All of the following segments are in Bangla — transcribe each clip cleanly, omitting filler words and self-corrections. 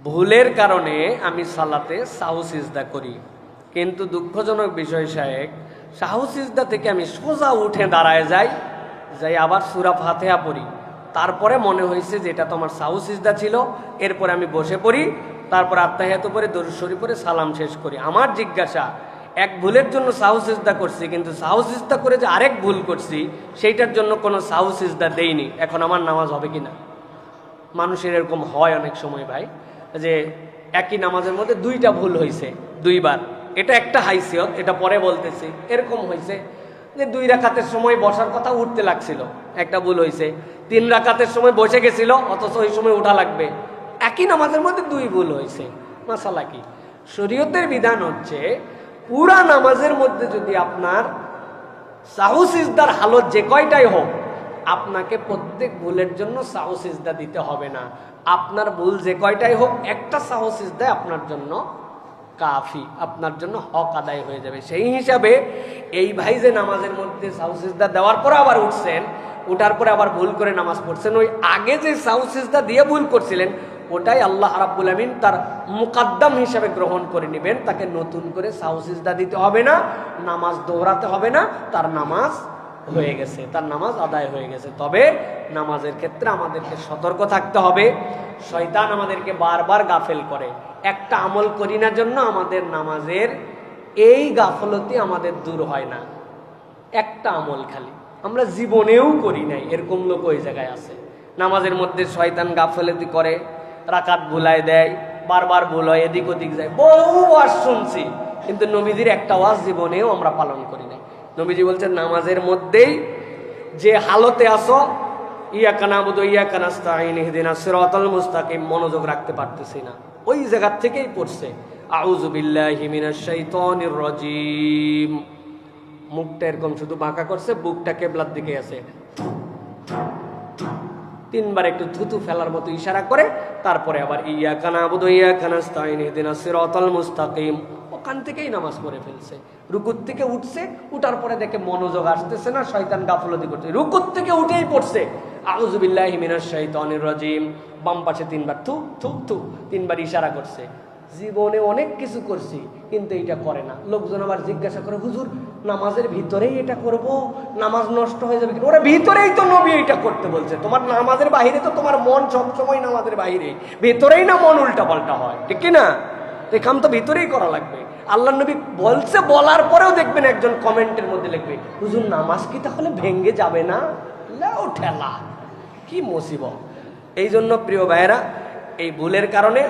ভুলের কারণে আমি সালাতে সাহু সিজদা করি, কিন্তু দুঃখজনক বিষয় সাহেব, সাহু সিজদা থেকে আমি সোজা উঠে দাঁড়ায় যাই আবার সূরা ফাতিহা পড়ি। তারপরে মনে হয়েছে যে এটা তো আমার সাহু সিজদা ছিল, এরপরে আমি বসে পড়ি, তারপর আত্তাহিয়াত পড়ে দরুদ শরীফ পড়ে সালাম শেষ করি। আমার জিজ্ঞাসা, এক ভুলের জন্য সাহু সিজদা করছি, কিন্তু সাহু সিজদা করে যে আরেক ভুল করছি সেইটার জন্য কোনো সাহু সিজদা দেইনি, এখন আমার নামাজ হবে কিনা? মানুষের এরকম হয় অনেক সময় ভাই, যে একই নামাজের মধ্যে দুইটা ভুল হয়েছে দুইবার, এটা একটা হাইসিয়ত, এটা পরে বলতেছি। এরকম হয়েছে যে 2 রাকাতের সময় বসার কথা উঠতে লাগছিল, একটা ভুল হয়েছে। 3 রাকাতের সময় বসে গেছিল, অথচ ওই সময় উঠা লাগবে। একই নামাজের মধ্যে 2 ভুল হয়েছে। মাসালা কি? শরীয়তের বিধান হচ্ছে পুরা নামাজের মধ্যে যদি আপনার সাহু সিজদার হালত যে কয়টাই হোক, আপনাকে প্রত্যেক ভুলের জন্য সাহু সিজদা দিতে হবে না। আপনার ভুল যে কয়টাই হোক, একটা সাহু সিজদায় আপনার জন্য কাফি, আপনার জন্য হক আদায় হয়ে যাবে। সেই হিসাবে এই ভাই যে নামাজের মধ্যে সাহু সিজদা দেওয়ার পরে আবার উঠছেন, উঠার পরে আবার ভুল করে নামাজ পড়ছেন, ওই আগে যে সাহু সিজদা দিয়ে ভুল করছিলেন ওটাই আল্লাহ রাব্বুল আমিন তার মুকাদ্দাম হিসাবে গ্রহণ করে নেবেন। তাকে নতুন করে সাহু সিজদা দিতে হবে না, নামাজ দৌড়াতে হবে না, তার নামাজ হয়ে গেছে, তার নামাজ আদায় হয়ে গেছে। তবে নামাজের ক্ষেত্রে আমাদেরকে সতর্ক থাকতে হবে। শয়তান আমাদেরকে বারবার গাফেল করে। একটা আমল করি না জন্য আমাদের নামাজের এই গাফলতি আমাদের দূর হয় না। একটা আমল খালি আমরা জীবনেও করি নাই, এরকম লোক ওই জায়গায় আছে। নামাজের মধ্যে শয়তান গাফলতি করে, রাকাত ভুলায় দেয়, বারবার ভুল হয়, এদিক ওদিক যায়। বহু ওয়াজ শুনছি, কিন্তু নবীজির একটা ওয়াজ জীবনেও আমরা পালন করি নাই। নবীজি বলছেন নামাজের মধ্যেই যে হালতে আসো, ইয়াকা নাবুদু ইয়াকা নাস্তাইন ইহদিনাস সিরাতাল মুস্তাকিম, মনোযোগ রাখতে পারতেছি না, ওই জায়গা থেকেই পড়ছে আউযু বিল্লাহি মিনাশ শাইতানির রাজিম। মুখটা এরকম শুধু বাঁকা করছে, বুকটা কিবলার দিকে আছে, 3 বার একটু থুতু ফেলার মতো ইশারা করে, তারপরে আবার ইয়াকা নাবুদু ইয়াকা নাস্তাইন ইহদিনাস সিরাতাল মুস্তাকিম, ওখান থেকেই নামাজ পড়ে ফেলছে। রুকুর থেকে উঠছে, উঠার পরে দেখে মনোযোগ আসতেছে না, শয়তান গাফলতি করছে, রুকুর থেকে উঠেই পড়ছে আউযু বিল্লাহি মিনাশ শাইতানির রাজিম, বাম পাশে 3 বার থু থু থু, 3 বার ইশারা করছে। জীবনে অনেক কিছু করছি, কিন্তু এটা করে না। লোকজন আবার জিজ্ঞাসা করে, হুজুর নামাজের ভিতরেই এটা করব, নামাজ নষ্ট হয়ে যাবে? ওরা ভিতরেই তো নবী এটা করতে বলছে, তোমার নামাজের বাহিরে তো তোমার মন সবসময় নামাজের বাহিরে, ভিতরেই না মন উল্টা পাল্টা হয়, ঠিক কিনা? এই কাম তো ভিতরেই করা লাগবে। আল্লাহ নবী বলছে, বলার পরেও দেখবেন একজন কমেন্টের মধ্যে লিখবে, হুজুর নামাজ কি তাহলে ভেঙ্গে যাবে না? লাও ঠেলা, কি মুসিবত! এই জন্য প্রিয় ভাইয়েরা, এই ভুলের কারণে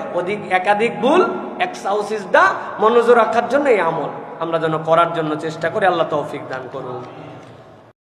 একাধিক ভুল, এক সাহু সিজদা মনোযোগ রাখার জন্য এই আমল আমরা যেন করার জন্য চেষ্টা করি। আল্লাহ তৌফিক দান করুন।